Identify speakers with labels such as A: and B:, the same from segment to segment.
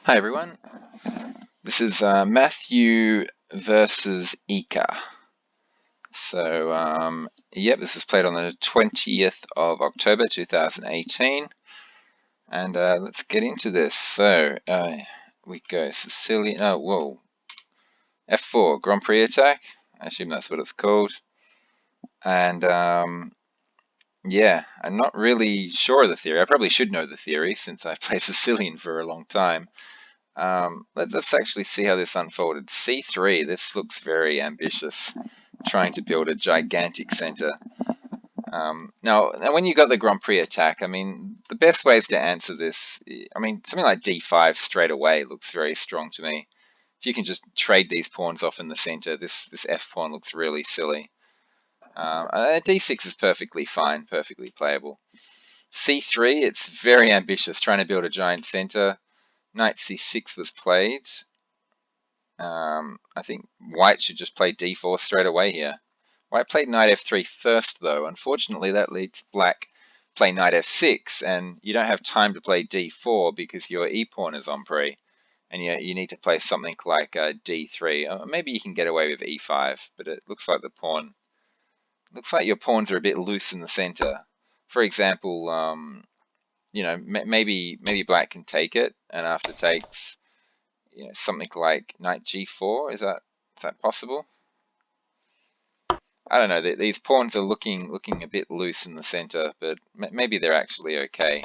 A: Hi everyone, this is Matthew versus Iker. Yep, this is played on the 20th of October 2018, and let's get into this. We go Sicilian, oh, whoa, F4, Grand Prix attack, I assume that's what it's called, and yeah, I'm not really sure of the theory. I probably should know the theory since I've played Sicilian for a long time. Let's actually see how this unfolded. C3, this looks very ambitious, trying to build a gigantic center. Now, when you got the Grand Prix attack, I mean, the best ways to answer this, I mean, something like D5 straight away looks very strong to me. If you can just trade these pawns off in the center, this F pawn looks really silly. D6 is perfectly fine, perfectly playable. C3, it's very ambitious, trying to build a giant center. Knight C6 was played. I think white should just play d4 straight away here. White played knight f3 first, though. Unfortunately, that leads black play knight f6, and you don't have time to play d4 because your e-pawn is on pre, and you need to play something like d3. Maybe you can get away with e5, but it looks like your pawns are a bit loose in the center. For example, maybe black can take it, and after takes, something like knight g4. Is that possible? I don't know. These pawns are looking a bit loose in the center, but maybe they're actually okay.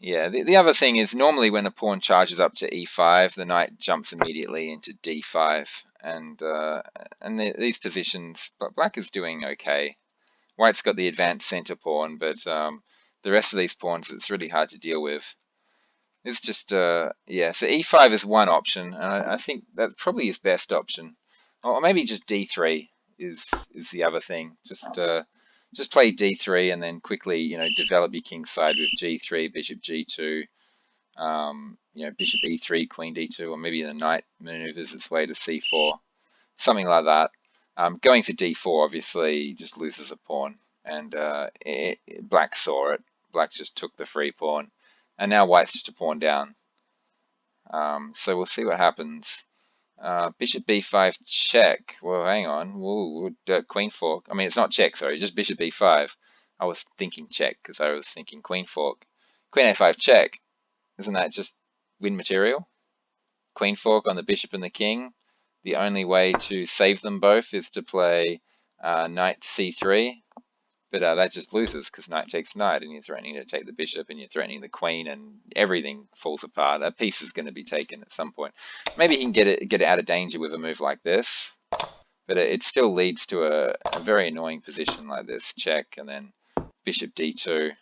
A: Yeah. The other thing is normally when a pawn charges up to e5, the knight jumps immediately into d5, and these positions, but black is doing okay. White's got the advanced center pawn, but the rest of these pawns it's really hard to deal with. It's just, yeah, so e5 is one option, and I think that's probably his best option. Or maybe just d3 is the other thing. Just play d3 and then quickly, develop your king side with g3, bishop g2, bishop e3, queen d2, or maybe the knight maneuvers its way to c4, something like that. Going for d4 obviously just loses a pawn, and black saw it. Black just took the free pawn. And now white's just a pawn down. So we'll see what happens. Bishop b5 check. Well, hang on. Whoa, queen fork. I mean, it's not check, sorry, just bishop b5. I was thinking check because I was thinking queen fork. Queen a5 check. Isn't that just win material? Queen fork on the bishop and the king. The only way to save them both is to play knight c3. But that just loses because knight takes knight, and you're threatening to take the bishop, and you're threatening the queen, and everything falls apart. A piece is going to be taken at some point. Maybe he can get it out of danger with a move like this, but it still leads to a very annoying position like this. Check, and then bishop d2,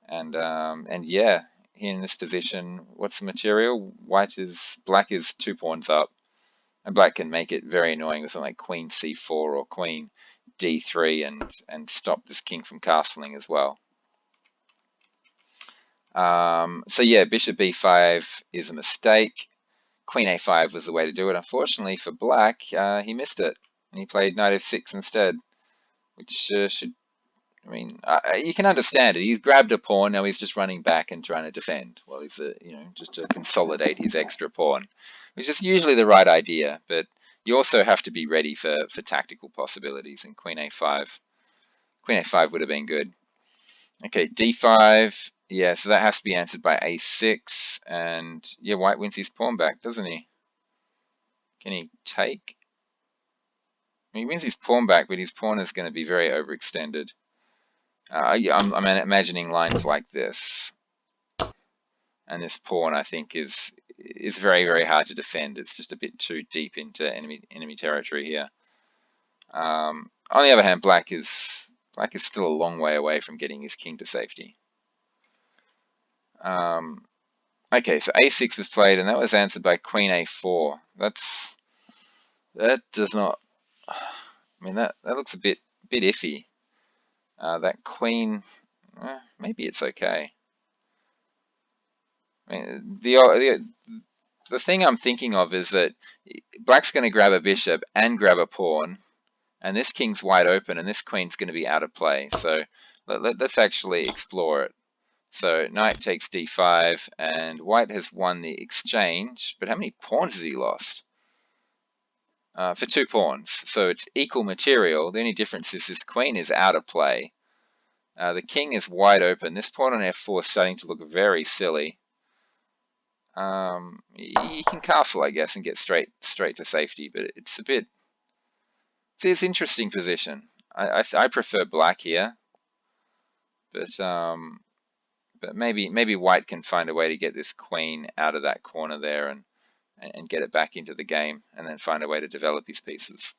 A: and yeah, in this position, what's the material? Black is 2 pawns up, and black can make it very annoying with something like queen c4 or queen d3 and stop this king from castling as well. So yeah, bishop b5 is a mistake. Queen a5 was the way to do it. Unfortunately for black, he missed it, and he played knight f6 instead, which should, I mean, you can understand it. He's grabbed a pawn, now he's just running back and trying to defend. Well, he's just to consolidate his extra pawn, which is usually the right idea, but you also have to be ready for tactical possibilities, and queen a5 would have been good. Okay, d5, yeah, so that has to be answered by a6, and yeah, white wins his pawn back, doesn't he? Can he take? He wins his pawn back, but his pawn is going to be very overextended. I'm imagining lines like this, and this pawn I think is very, very hard to defend. It's just a bit too deep into enemy territory here. On the other hand, black is still a long way away from getting his king to safety. Okay, so a6 was played, and that was answered by queen a4. That does not. I mean, that looks a bit iffy. That queen, maybe it's okay. I mean, the thing I'm thinking of is that black's going to grab a bishop and grab a pawn, and this king's wide open, and this queen's going to be out of play. So let's actually explore it. So knight takes d5, and white has won the exchange, but how many pawns has he lost? For 2 pawns, so it's equal material. The only difference is this queen is out of play. The king is wide open. This pawn on f4 is starting to look very silly. You can castle, I guess, and get straight to safety, but it's a bit. It's an interesting position. I prefer black here, but maybe white can find a way to get this queen out of that corner there and get it back into the game, and then find a way to develop his pieces.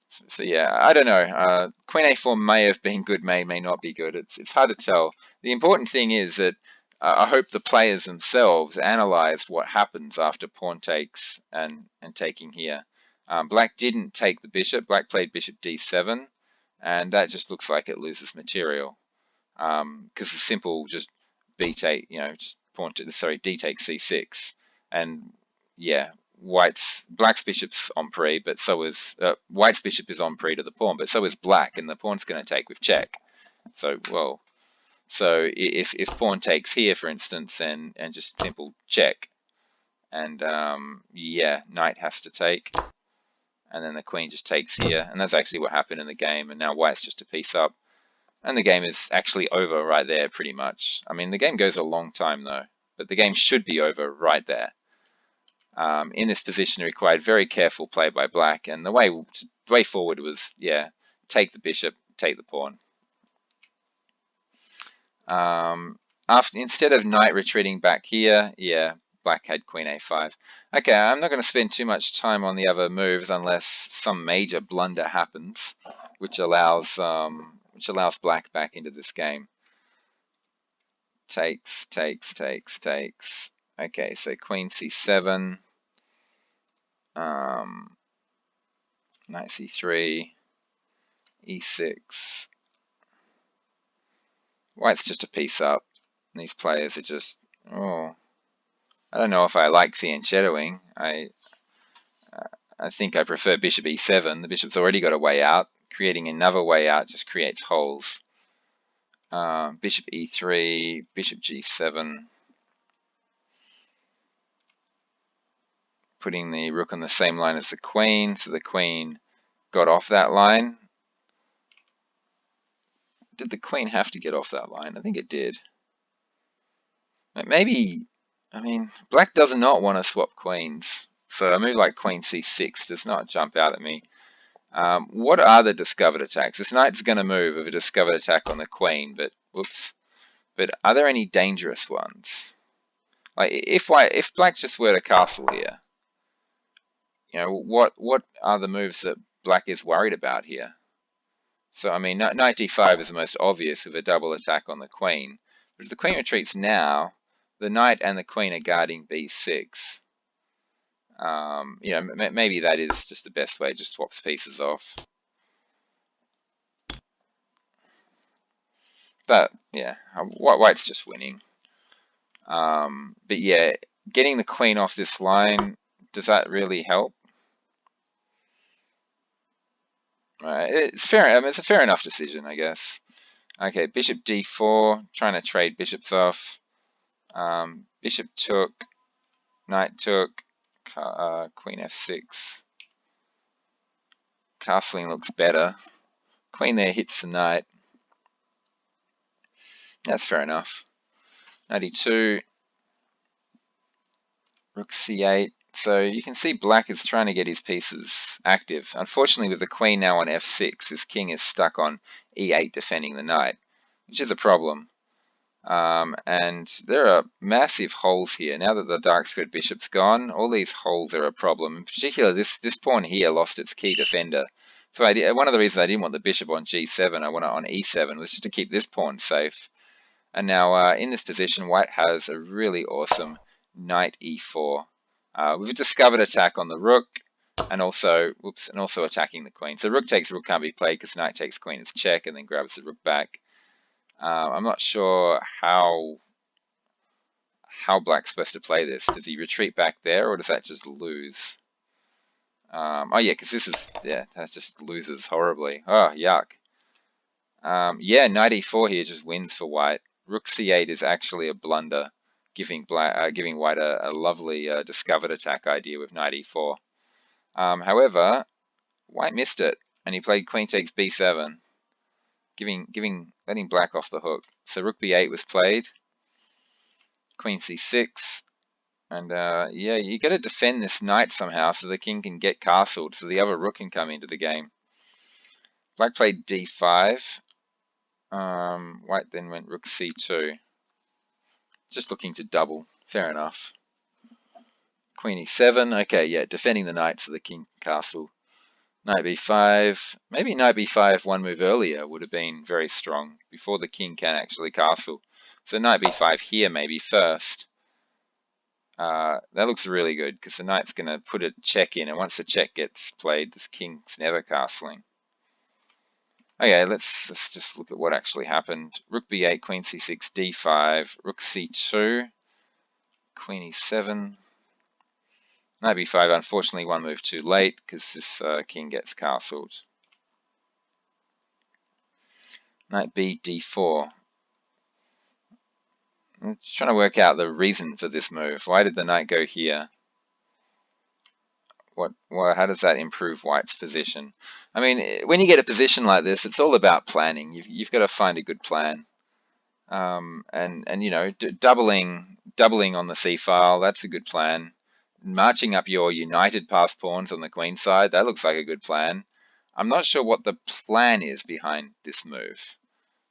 A: So yeah, I don't know. Queen a4 may have been good, may not be good. It's hard to tell. The important thing is that I hope the players themselves analyzed what happens after pawn takes and taking here. Black didn't take the bishop. Black played bishop d7, and that just looks like it loses material. Because the simple just b take, just pawn to d take c6, and yeah, black's bishop's en prise, but so is white's bishop is en prise to the pawn, but so is black, and the pawn's going to take with check. So so if pawn takes here, for instance, and just simple check, and yeah, knight has to take, and then the queen just takes here, and that's actually what happened in the game, and now white's just a piece up. And the game is actually over right there, pretty much. I mean, the game goes a long time, though, but the game should be over right there. In this position, it required very careful play by black, and the way forward was, yeah, take the bishop, take the pawn. Instead of knight retreating back here, yeah, black had queen a5. Okay, I'm not going to spend too much time on the other moves unless some major blunder happens, which allows black back into this game. Takes. Okay, so queen c7, knight c3, e6. White's just a piece up. These players are just, I don't know if I like fianchettoing. I think I prefer bishop e7. The bishop's already got a way out. Creating another way out just creates holes. Bishop e3, bishop g7. Putting the rook on the same line as the queen, so the queen got off that line. Did the queen have to get off that line? I think it did. Maybe, I mean, black does not want to swap queens. So a move like queen c6 does not jump out at me. What are the discovered attacks? This knight's going to move with a discovered attack on the queen, but whoops. But are there any dangerous ones? Like if black just were to castle here, what are the moves that black is worried about here? So I mean, knight d5 is the most obvious with a double attack on the queen. But if the queen retreats now, the knight and the queen are guarding b6. Maybe that is just the best way, just swaps pieces off. But yeah, white's just winning. But yeah, getting the queen off this line, does that really help? It's fair. I mean, it's a fair enough decision, I guess. Okay, bishop d4, trying to trade bishops off. Bishop took, knight took, queen f6. Castling looks better. Queen there hits the knight. That's fair enough. Knight e2, rook c8. So you can see black is trying to get his pieces active. Unfortunately, with the queen now on f6, his king is stuck on e8 defending the knight, which is a problem. And there are massive holes here. Now that the dark squared bishop's gone, all these holes are a problem. In particular, this pawn here lost its key defender. So one of the reasons I didn't want the bishop on g7, I want it on e7, was just to keep this pawn safe. And now in this position, white has a really awesome knight e4 with a discovered attack on the rook, and also attacking the queen. So rook takes rook can't be played because knight takes queen is check, and then grabs the rook back. I'm not sure how black's supposed to play this. Does he retreat back there, or does that just lose? Oh yeah, because that just loses horribly. Oh, yuck. Yeah, knight e4 here just wins for white. Rook c8 is actually a blunder, giving white a lovely discovered attack idea with knight e4. However, white missed it, and he played queen takes b7, letting black off the hook. So rook b8 was played, queen c6, and yeah, you got to defend this knight somehow so the king can get castled, so the other rook can come into the game. Black played d5. White then went rook c2, just looking to double. Fair enough. Queen e7. Okay, yeah, defending the knight so the king can castle. Knight b5. Maybe knight b5 one move earlier would have been very strong before the king can actually castle. So knight b5 here maybe first. That looks really good because the knight's going to put a check in, and once the check gets played, this king's never castling. Okay, let's just look at what actually happened. Rook b8, queen c6, d5, rook c2, queen e7. Knight b5, unfortunately one move too late because this king gets castled. Knight b d4. I'm trying to work out the reason for this move. Why did the knight go here? How does that improve white's position? I mean, when you get a position like this, it's all about planning. You've got to find a good plan. And you know, doubling on the c file, that's a good plan. Marching up your united passed pawns on the queen side, that looks like a good plan. I'm not sure what the plan is behind this move.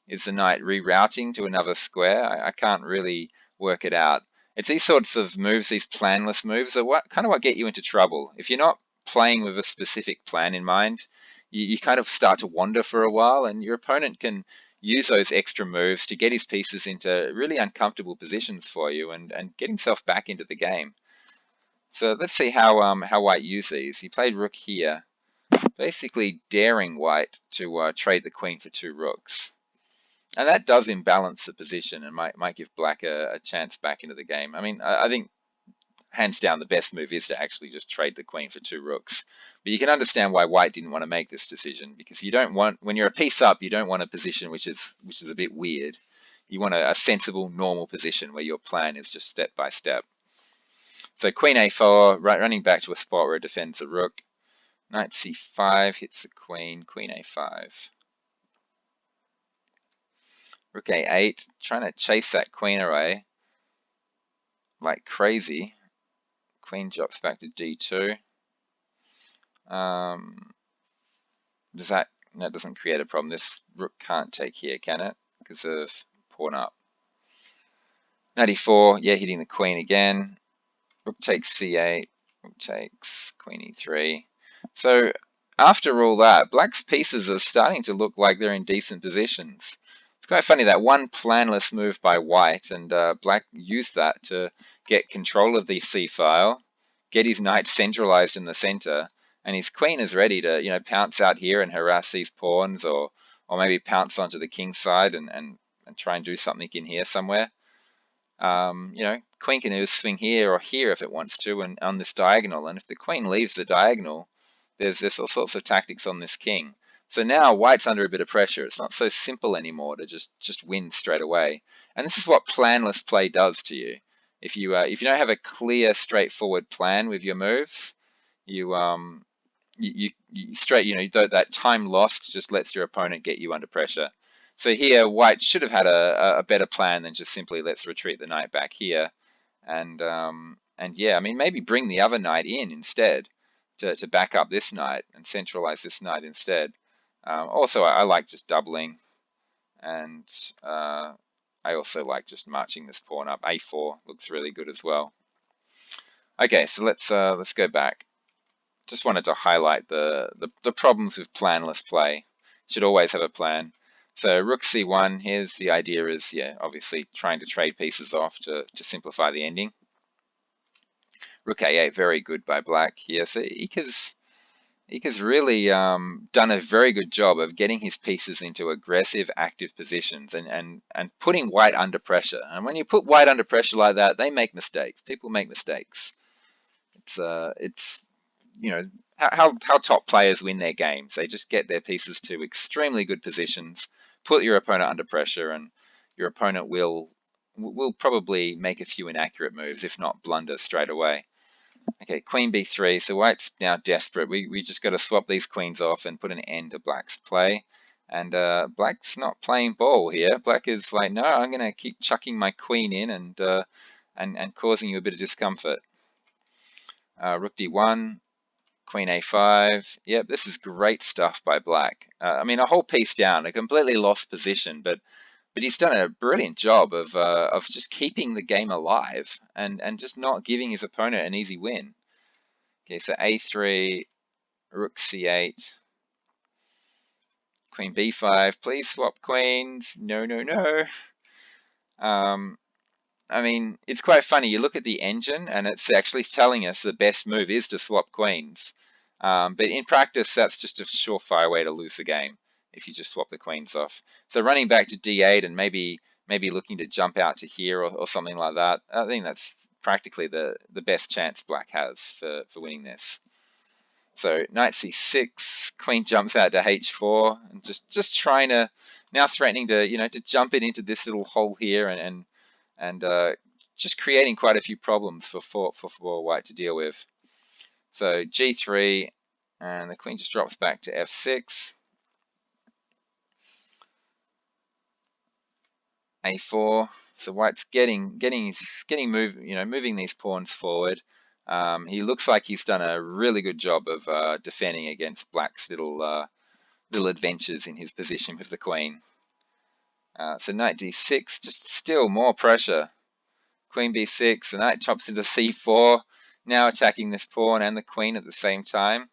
A: Is the knight rerouting to another square? I can't really work it out. It's these sorts of moves, these planless moves, are what get you into trouble. If you're not playing with a specific plan in mind, you kind of start to wander for a while, and your opponent can use those extra moves to get his pieces into really uncomfortable positions for you and get himself back into the game. So let's see how white used these. He played rook here, basically daring white to trade the queen for two rooks. And that does imbalance the position and might give black a chance back into the game. I mean, I think hands down the best move is to actually just trade the queen for two rooks. But you can understand why white didn't want to make this decision, because you don't want, when you're a piece up, you don't want a position which is a bit weird. You want a sensible, normal position where your plan is just step by step. So queen a4, running back to a spot where it defends the rook. Knight c5 hits the queen, queen a5. Rook a8, trying to chase that queen away like crazy. Queen drops back to d2. That doesn't create a problem. This rook can't take here, can it? Because of pawn up. Knight e4, yeah, hitting the queen again. Rook takes c8, rook takes queen e3. So after all that, black's pieces are starting to look like they're in decent positions. It's quite funny, that one planless move by white, and black used that to get control of the c-file, get his knight centralized in the center, and his queen is ready to, pounce out here and harass these pawns, or maybe pounce onto the king's side and try and do something in here somewhere. Queen can either swing here or here if it wants to, and on this diagonal. And if the queen leaves the diagonal, there's all sorts of tactics on this king. So now white's under a bit of pressure. It's not so simple anymore to just win straight away. And this is what planless play does to you. If you don't have a clear, straightforward plan with your moves, you that time lost just lets your opponent get you under pressure. So here, white should have had a better plan than just simply let's retreat the knight back here, and yeah, I mean, maybe bring the other knight in instead to back up this knight and centralize this knight instead. Also, I like just doubling, and I also like just marching this pawn up. A4 looks really good as well. Okay, so let's go back. Just wanted to highlight the problems with planless play. Should always have a plan. So rook c1, here's the idea is, yeah, obviously trying to trade pieces off to simplify the ending. Rook a8, very good by black here. So Iker's really done a very good job of getting his pieces into aggressive, active positions and putting white under pressure. And when you put white under pressure like that, they make mistakes. People make mistakes. It's how top players win their games. They just get their pieces to extremely good positions, put your opponent under pressure, and your opponent will probably make a few inaccurate moves, if not blunder straight away. Okay, queen b3, so white's now desperate. We just got to swap these queens off and put an end to black's play. And black's not playing ball here. Black is like, no, I'm going to keep chucking my queen in and causing you a bit of discomfort. Rook d1, queen a5. Yep, this is great stuff by black. I mean, a whole piece down, a completely lost position, but he's done a brilliant job of just keeping the game alive and just not giving his opponent an easy win. Okay, so a3, rook c8, queen b5. Please swap queens. No, no, no. I mean, it's quite funny. You look at the engine, and it's actually telling us the best move is to swap queens. But in practice, that's just a surefire way to lose the game if you just swap the queens off. So running back to d8 and maybe looking to jump out to here or something like that, I think that's practically the best chance black has for winning this. So knight c6, queen jumps out to h4, and just trying to, now threatening to, to jump it into this little hole here and just creating quite a few problems for white to deal with. So g3, and the queen just drops back to f6. a4. So white's moving these pawns forward. He looks like he's done a really good job of defending against black's little adventures in his position with the queen. So knight d6, just still more pressure. Queen b6, the knight chops into c4, now attacking this pawn and the queen at the same time.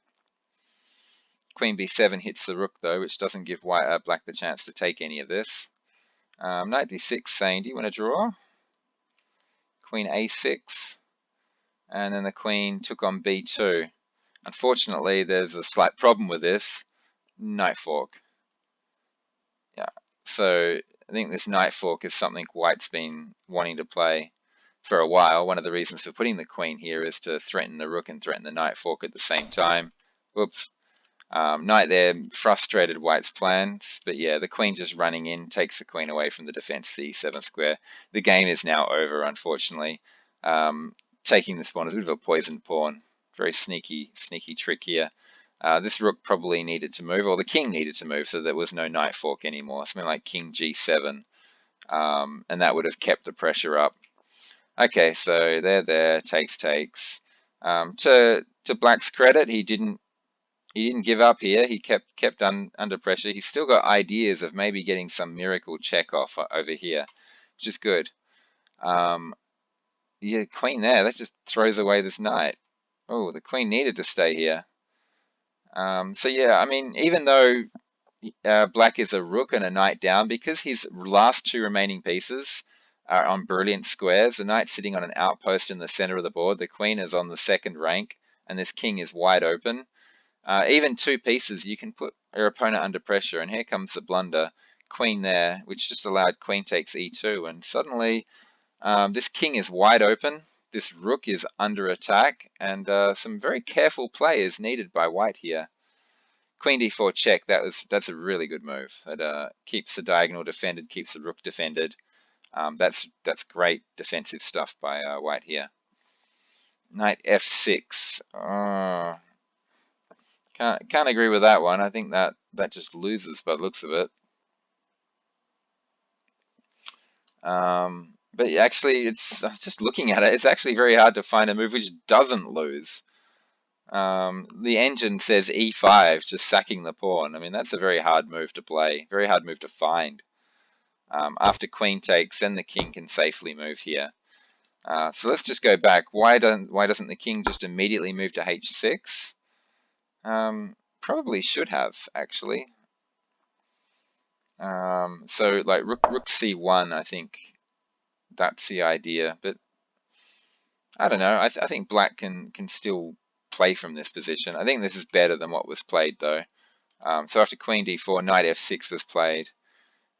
A: Queen b7 hits the rook though, which doesn't give black the chance to take any of this. Knight d6 saying, do you want to draw? Queen a6, and then the queen took on b2. Unfortunately, there's a slight problem with this. Knight fork. Yeah, so I think this knight fork is something white's been wanting to play for a while. One of the reasons for putting the queen here is to threaten the rook and threaten the knight fork at the same time. Whoops. Knight there frustrated white's plans, but yeah, the queen just running in takes the queen away from the defense, the e7 square. The game is now over, unfortunately. Taking this pawn is a bit of a poisoned pawn. Very sneaky trick here. This rook probably needed to move, or the king needed to move, so there was no knight fork anymore. Something like king g7, and that would have kept the pressure up. Okay, so there, takes. To black's credit, he didn't give up here. He kept under pressure. He's still got ideas of maybe getting some miracle check off over here, which is good. Yeah, queen there. That just throws away this knight. Oh, the queen needed to stay here. So yeah, I mean, even though black is a rook and a knight down, because his last two remaining pieces are on brilliant squares, the knight's sitting on an outpost in the center of the board, the queen is on the second rank, and this king is wide open. Even two pieces, you can put your opponent under pressure, and here comes the blunder. Queen there, which just allowed queen takes e2, and suddenly this king is wide open, this rook is under attack, and some very careful play is needed by white here. Queen d4 check, that's a really good move. It keeps the diagonal defended, keeps the rook defended. That's great defensive stuff by white here. Knight f6. Oh, can't agree with that one. I think that just loses by the looks of it. But actually, it's just looking at it, it's actually very hard to find a move which doesn't lose. The engine says e5, just sacking the pawn. I mean, that's a very hard move to play, very hard move to find. After queen takes, then the king can safely move here. So let's just go back. Why doesn't the king just immediately move to h6? Probably should have, actually. So like rook c1, I think that's the idea. But I don't know. I think black can still play from this position. I think this is better than what was played though. So after queen d4, knight f6 was played,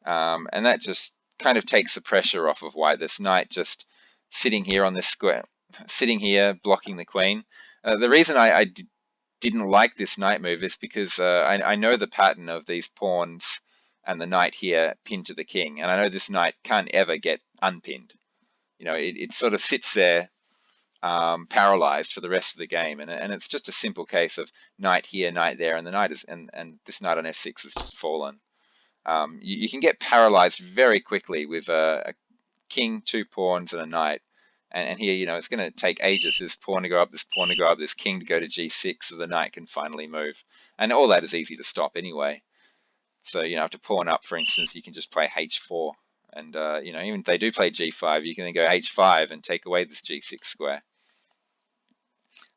A: and that just kind of takes the pressure off of white. This knight just sitting here on this square, sitting here blocking the queen. The reason I didn't like this knight move is because I know the pattern of these pawns and the knight here pinned to the king. And I know this knight can't ever get unpinned. You know, it sort of sits there paralyzed for the rest of the game, and it's just a simple case of knight here, knight there, and the knight is and this knight on f6 has just fallen. You can get paralyzed very quickly with a king, 2 pawns, and a knight. And here, you know, it's going to take ages. This pawn to go up, this pawn to go up, this king to go to g6, so the knight can finally move. And all that is easy to stop anyway. So, you know, after pawn up, for instance, you can just play h4. And, you know, even if they do play g5, you can then go h5 and take away this g6 square.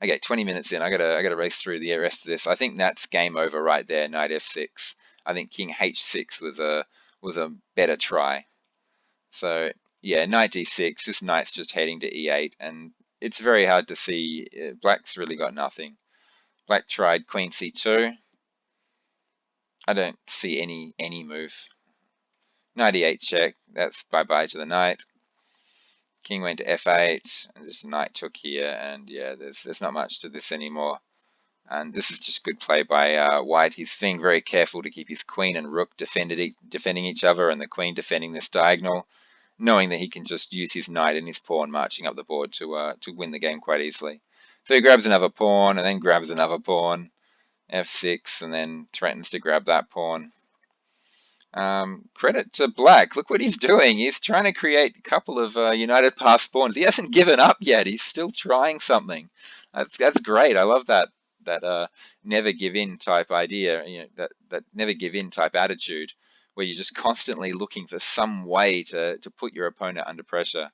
A: Okay, 20 minutes in. I gotta race through the rest of this. I think that's game over right there. Knight f6. I think king h6 was a better try. So yeah, knight d6. This knight's just heading to e8, and it's very hard to see. Black's really got nothing. Black tried queen c2. I don't see any move. Knight e8 check. That's bye bye to the knight. King went to f8, and just knight took here, and yeah, there's not much to this anymore. And this is just good play by White. He's being very careful to keep his queen and rook defending each other, and the queen defending this diagonal, knowing that he can just use his knight and his pawn marching up the board to win the game quite easily. So he grabs another pawn, and then grabs another pawn, f6, and then threatens to grab that pawn. Credit to Black. Look what he's doing. He's trying to create a couple of united pass pawns. He hasn't given up yet. He's still trying something. That's great. I love that never give in type idea. You know, that never give in type attitude, where you're just constantly looking for some way to put your opponent under pressure.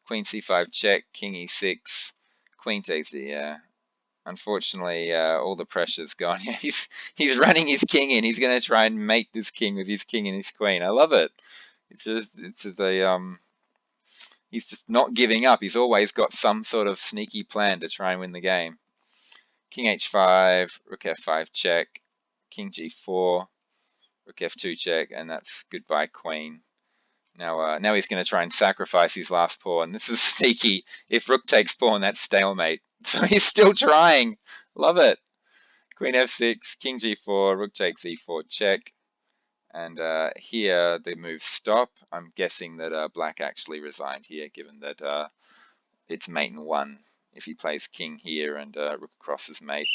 A: Queen c5 check. King e6. Queen takes the unfortunately, all the pressure's gone. He's running his king in. He's going to try and mate this king with his king and his queen. I love it. It's just he's just not giving up. He's always got some sort of sneaky plan to try and win the game. King h5, rook f5 check, king g4, rook f2 check, and that's goodbye queen. Now he's going to try and sacrifice his last pawn. This is sneaky. If rook takes pawn, that's stalemate. So he's still trying. Love it. Queen f6, king g4, rook takes e4 check. And here the moves stop. I'm guessing that Black actually resigned here, given that it's mate in 1 if he plays king here and rook across is mate.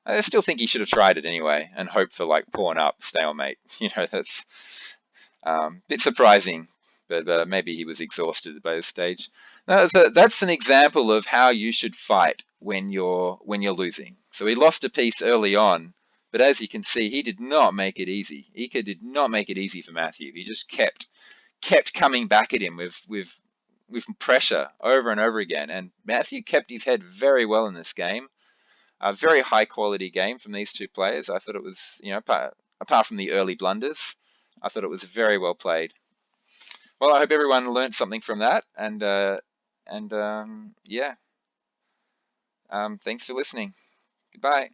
A: I still think he should have tried it anyway and hoped for like pawn up, stalemate. You know, that's a bit surprising, but maybe he was exhausted by this stage. That's an example of how you should fight when you're losing. So he lost a piece early on, but as you can see, he did not make it easy. Iker did not make it easy for Matthew. He just kept coming back at him with pressure over and over again. And Matthew kept his head very well in this game. A very high quality game from these two players. I thought it was, you know, apart from the early blunders, I thought it was very well played. Well, I hope everyone learned something from that, and yeah, thanks for listening. Goodbye.